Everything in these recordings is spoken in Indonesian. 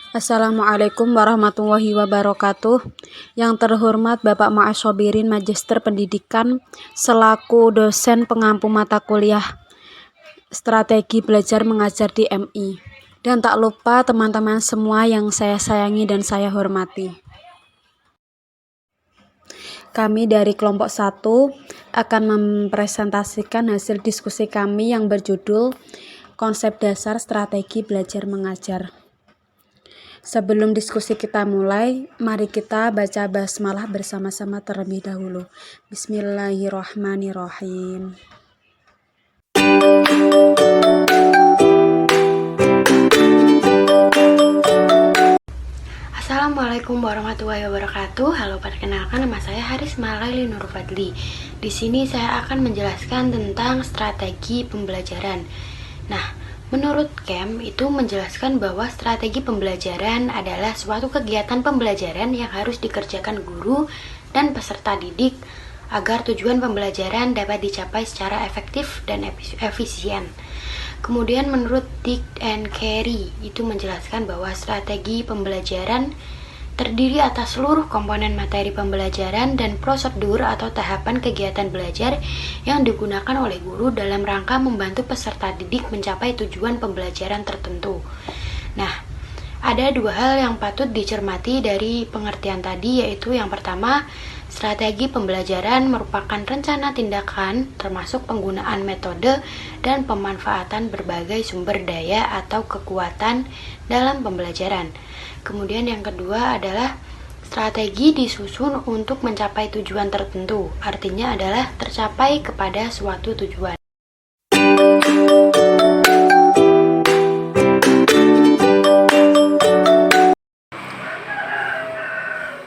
Assalamualaikum warahmatullahi wabarakatuh. Yang terhormat Bapak Ma'asyobirin Magister Pendidikan selaku dosen pengampu mata kuliah Strategi Belajar Mengajar di MI. Dan tak lupa teman-teman semua yang saya sayangi dan saya hormati. Kami dari kelompok 1 akan mempresentasikan hasil diskusi kami yang berjudul Konsep Dasar Strategi Belajar Mengajar. Sebelum diskusi kita mulai, mari kita baca basmalah bersama-sama terlebih dahulu. Bismillahirrahmanirrahim. Assalamualaikum warahmatullahi wabarakatuh. Halo, perkenalkan nama saya Harisma Laili Nur Fadli. Di sini saya akan menjelaskan tentang strategi pembelajaran. Nah, menurut KEM itu menjelaskan bahwa strategi pembelajaran adalah suatu kegiatan pembelajaran yang harus dikerjakan guru dan peserta didik agar tujuan pembelajaran dapat dicapai secara efektif dan efisien. Kemudian menurut Dick and Carey itu menjelaskan bahwa strategi pembelajaran terdiri atas seluruh komponen materi pembelajaran dan prosedur atau tahapan kegiatan belajar yang digunakan oleh guru dalam rangka membantu peserta didik mencapai tujuan pembelajaran tertentu. Nah, ada dua hal yang patut dicermati dari pengertian tadi, yaitu yang pertama, strategi pembelajaran merupakan rencana tindakan termasuk penggunaan metode dan pemanfaatan berbagai sumber daya atau kekuatan dalam pembelajaran. Kemudian yang kedua adalah strategi disusun untuk mencapai tujuan tertentu, artinya adalah tercapai kepada suatu tujuan.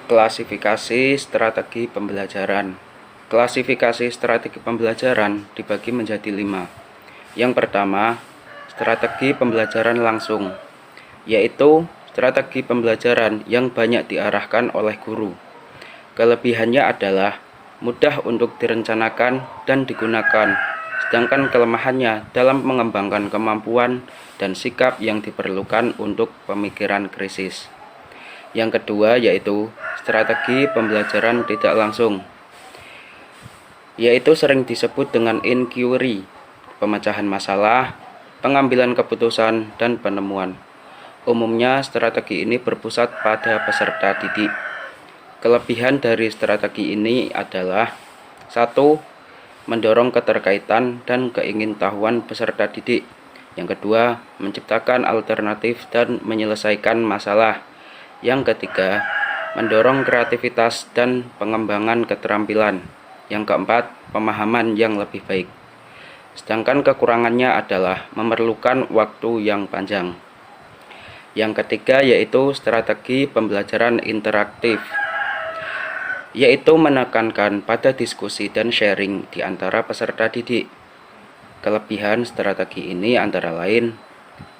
Klasifikasi strategi pembelajaran. Klasifikasi strategi pembelajaran dibagi menjadi 5. Yang pertama, strategi pembelajaran langsung, yaitu strategi pembelajaran yang banyak diarahkan oleh guru. Kelebihannya adalah mudah untuk direncanakan dan digunakan, sedangkan kelemahannya dalam mengembangkan kemampuan dan sikap yang diperlukan untuk pemikiran krisis. Yang kedua yaitu strategi pembelajaran tidak langsung, yaitu sering disebut dengan inquiry, pemecahan masalah, pengambilan keputusan, dan penemuan. Umumnya strategi ini berpusat pada peserta didik. Kelebihan dari strategi ini adalah 1. Mendorong keterkaitan dan keingintahuan peserta didik. Yang kedua, menciptakan alternatif dan menyelesaikan masalah. Yang ketiga, mendorong kreativitas dan pengembangan keterampilan. Yang keempat, pemahaman yang lebih baik. Sedangkan kekurangannya adalah memerlukan waktu yang panjang. Yang ketiga yaitu strategi pembelajaran interaktif, yaitu menekankan pada diskusi dan sharing di antara peserta didik. Kelebihan strategi ini antara lain: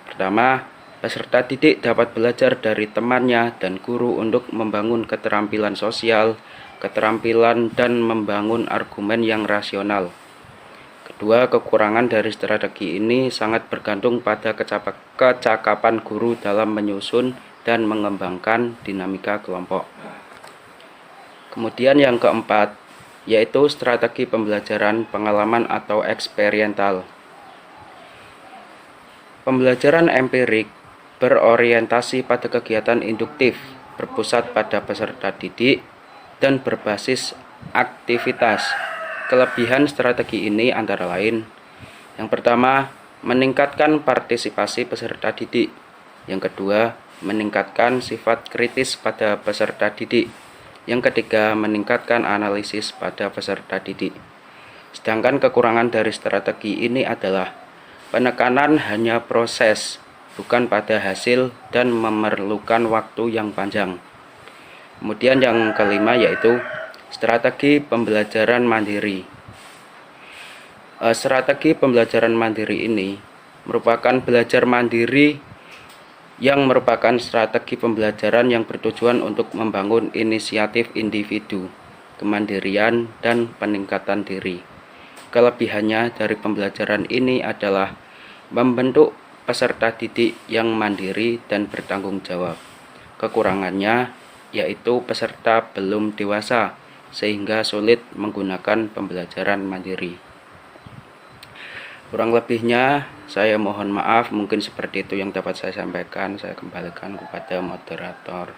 pertama, peserta didik dapat belajar dari temannya dan guru untuk membangun keterampilan sosial, keterampilan dan membangun argumen yang rasional. Kedua, kekurangan dari strategi ini sangat bergantung pada kecakapan guru dalam menyusun dan mengembangkan dinamika kelompok. Kemudian yang keempat, yaitu strategi pembelajaran pengalaman atau eksperiental. Pembelajaran empirik berorientasi pada kegiatan induktif, berpusat pada peserta didik, dan berbasis aktivitas. Kelebihan strategi ini antara lain: yang pertama, meningkatkan partisipasi peserta didik. Yang kedua, meningkatkan sifat kritis pada peserta didik. Yang ketiga, meningkatkan analisis pada peserta didik. Sedangkan kekurangan dari strategi ini adalah penekanan hanya proses, bukan pada hasil, dan memerlukan waktu yang panjang. Kemudian yang kelima yaitu strategi pembelajaran mandiri. Strategi pembelajaran mandiri ini merupakan belajar mandiri yang merupakan strategi pembelajaran yang bertujuan untuk membangun inisiatif individu, kemandirian, dan peningkatan diri. Kelebihannya dari pembelajaran ini adalah membentuk peserta didik yang mandiri dan bertanggung jawab. Kekurangannya yaitu peserta belum dewasa sehingga sulit menggunakan pembelajaran mandiri. Kurang lebihnya saya mohon maaf, mungkin seperti itu yang dapat saya sampaikan. Saya kembalikan kepada moderator.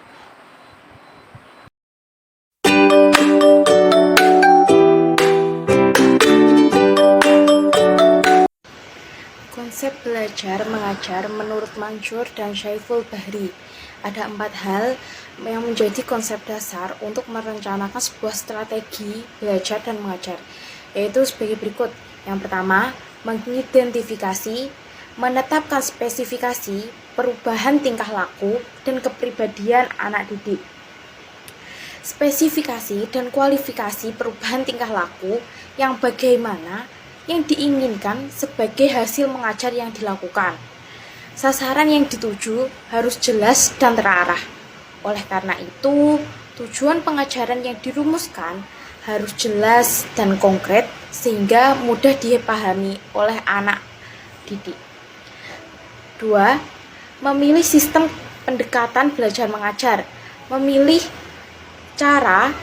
Konsep belajar mengajar menurut Mansur dan Syaiful Bahri. Ada 4 hal yang menjadi konsep dasar untuk merencanakan sebuah strategi belajar dan mengajar, yaitu sebagai berikut. Yang pertama, mengidentifikasi, menetapkan spesifikasi, perubahan tingkah laku, dan kepribadian anak didik. Spesifikasi dan kualifikasi perubahan tingkah laku yang bagaimana yang diinginkan sebagai hasil mengajar yang dilakukan. Sasaran yang dituju harus jelas dan terarah. Oleh karena itu, tujuan pengajaran yang dirumuskan harus jelas dan konkret sehingga mudah dipahami oleh anak didik. 2. Memilih sistem pendekatan belajar mengajar. Memilih cara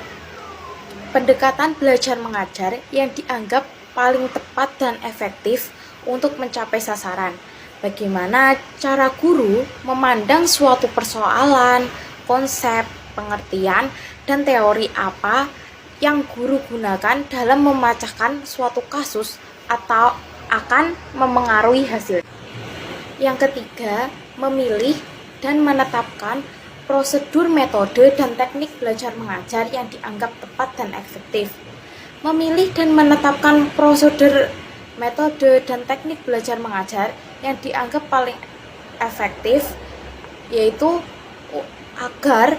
pendekatan belajar mengajar yang dianggap paling tepat dan efektif untuk mencapai sasaran. Bagaimana cara guru memandang suatu persoalan, konsep, pengertian, dan teori apa yang guru gunakan dalam memecahkan suatu kasus atau akan memengaruhi hasil. Yang ketiga, memilih dan menetapkan prosedur, metode, dan teknik belajar mengajar yang dianggap tepat dan efektif. Memilih dan menetapkan prosedur, metode, dan teknik belajar mengajar yang dianggap paling efektif, yaitu agar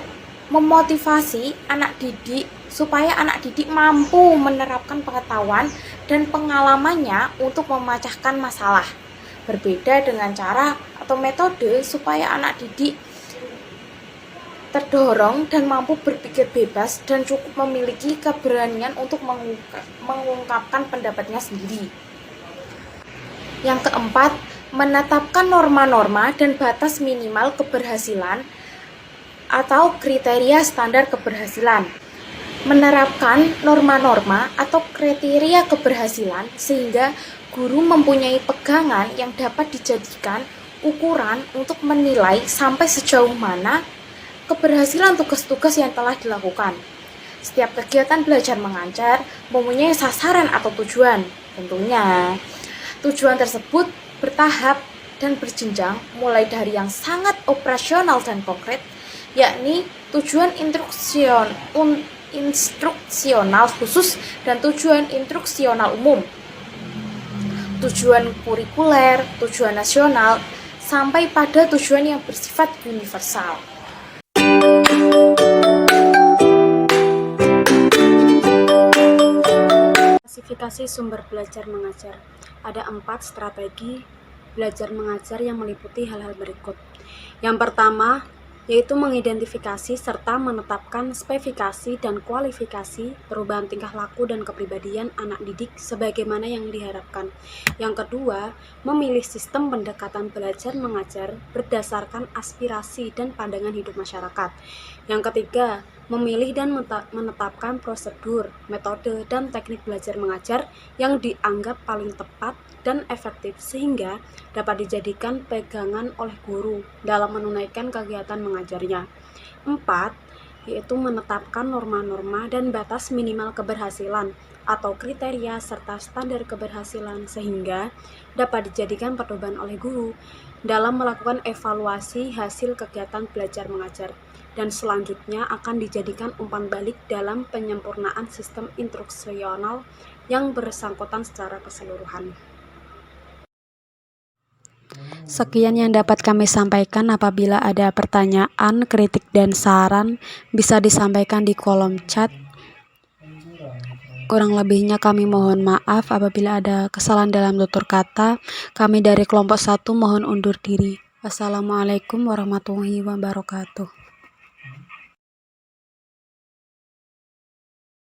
memotivasi anak didik supaya anak didik mampu menerapkan pengetahuan dan pengalamannya untuk memecahkan masalah. Berbeda dengan cara atau metode supaya anak didik terdorong dan mampu berpikir bebas dan cukup memiliki keberanian untuk mengungkapkan pendapatnya sendiri. Yang keempat, menetapkan norma-norma dan batas minimal keberhasilan atau kriteria standar keberhasilan. Menerapkan norma-norma atau kriteria keberhasilan sehingga guru mempunyai pegangan yang dapat dijadikan ukuran untuk menilai sampai sejauh mana keberhasilan tugas-tugas yang telah dilakukan. Setiap kegiatan belajar mengajar mempunyai sasaran atau tujuan. Tentunya, tujuan tersebut bertahap dan berjenjang mulai dari yang sangat operasional dan konkret, yakni tujuan instruksional khusus dan tujuan instruksional umum, tujuan kurikuler, tujuan nasional, sampai pada tujuan yang bersifat universal. Klasifikasi sumber belajar mengajar. Ada 4 strategi belajar mengajar yang meliputi hal-hal berikut. Yang pertama, yaitu mengidentifikasi serta menetapkan spesifikasi dan kualifikasi perubahan tingkah laku dan kepribadian anak didik sebagaimana yang diharapkan. Yang kedua, memilih sistem pendekatan belajar mengajar berdasarkan aspirasi dan pandangan hidup masyarakat. Yang ketiga, memilih dan menetapkan prosedur, metode, dan teknik belajar mengajar yang dianggap paling tepat dan efektif sehingga dapat dijadikan pegangan oleh guru dalam menunaikan kegiatan mengajarnya. 4. Yaitu menetapkan norma-norma dan batas minimal keberhasilan atau kriteria serta standar keberhasilan sehingga dapat dijadikan pedoman oleh guru dalam melakukan evaluasi hasil kegiatan belajar mengajar dan selanjutnya akan dijadikan umpan balik dalam penyempurnaan sistem instruksional yang bersangkutan secara keseluruhan. Sekian yang dapat kami sampaikan. Apabila ada pertanyaan, kritik, dan saran, bisa disampaikan di kolom chat. Kurang lebihnya kami mohon maaf apabila ada kesalahan dalam tutur kata. Kami dari kelompok 1 mohon undur diri. Wassalamualaikum warahmatullahi wabarakatuh.